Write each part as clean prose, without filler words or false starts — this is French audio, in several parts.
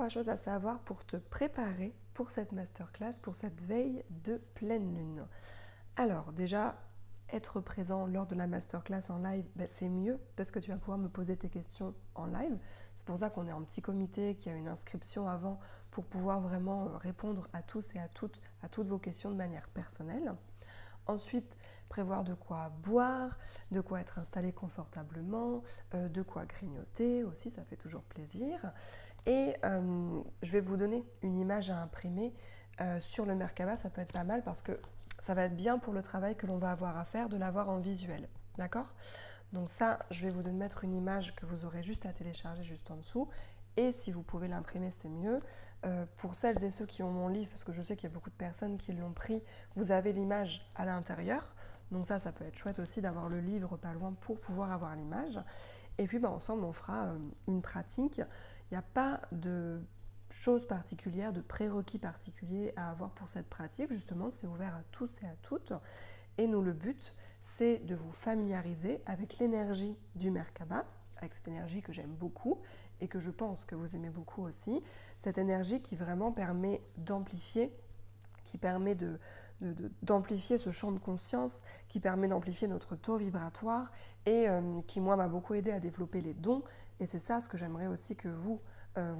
3 choses à savoir pour te préparer pour cette masterclass, pour cette veille de pleine lune. Alors déjà, être présent lors de la masterclass en live, c'est mieux parce que tu vas pouvoir me poser tes questions en live. C'est pour ça qu'on est en petit comité, qu'il y a une inscription avant pour pouvoir vraiment répondre à tous et à toutes vos questions de manière personnelle. Ensuite, prévoir de quoi boire, de quoi être installé confortablement, de quoi grignoter aussi, ça fait toujours plaisir. Et je vais vous donner une image à imprimer sur le Merkaba, ça peut être pas mal parce que ça va être bien pour le travail que l'on va avoir à faire de l'avoir en visuel, d'accord? Donc ça, je vais vous mettre une image que vous aurez juste à télécharger juste en dessous. Et si vous pouvez l'imprimer, c'est mieux. Pour celles et ceux qui ont mon livre, parce que je sais qu'il y a beaucoup de personnes qui l'ont pris, vous avez l'image à l'intérieur. Donc ça peut être chouette aussi d'avoir le livre pas loin pour pouvoir avoir l'image. Et puis ensemble, on fera une pratique. Il n'y a pas de choses particulières, de prérequis particuliers à avoir pour cette pratique. Justement, c'est ouvert à tous et à toutes. Et nous, le but, c'est de vous familiariser avec l'énergie du Merkaba, avec cette énergie que j'aime beaucoup et que je pense que vous aimez beaucoup aussi. Cette énergie qui vraiment permet d'amplifier, qui permet d'amplifier ce champ de conscience, qui permet d'amplifier notre taux vibratoire et qui, moi, m'a beaucoup aidé à développer les dons. Et c'est ça ce que j'aimerais aussi que vous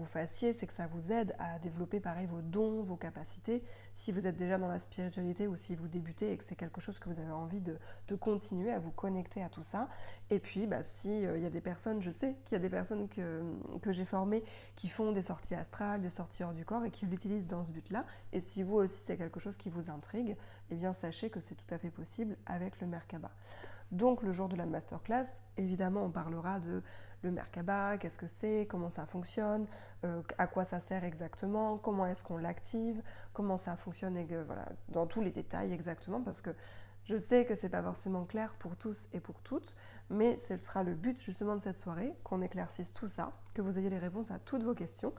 fassiez, c'est que ça vous aide à développer pareil vos dons, vos capacités. Si vous êtes déjà dans la spiritualité ou si vous débutez et que c'est quelque chose que vous avez envie de continuer à vous connecter à tout ça. Et puis, si y a des personnes, je sais qu'il y a des personnes que j'ai formées qui font des sorties astrales, des sorties hors du corps et qui l'utilisent dans ce but-là. Et si vous aussi c'est quelque chose qui vous intrigue, eh bien sachez que c'est tout à fait possible avec le Merkaba. Donc le jour de la masterclass, évidemment on parlera de le Merkaba, qu'est-ce que c'est, comment ça fonctionne, à quoi ça sert exactement, comment est-ce qu'on l'active, comment ça fonctionne, voilà, dans tous les détails exactement, parce que je sais que c'est pas forcément clair pour tous et pour toutes, mais ce sera le but justement de cette soirée, qu'on éclaircisse tout ça, que vous ayez les réponses à toutes vos questions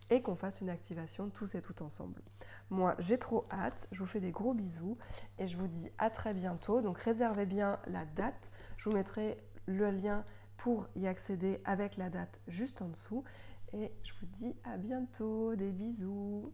et qu'on fasse une activation tous et toutes ensemble. Moi, j'ai trop hâte, je vous fais des gros bisous et je vous dis à très bientôt. Donc réservez bien la date, je vous mettrai le lien pour y accéder avec la date juste en dessous et je vous dis à bientôt, des bisous.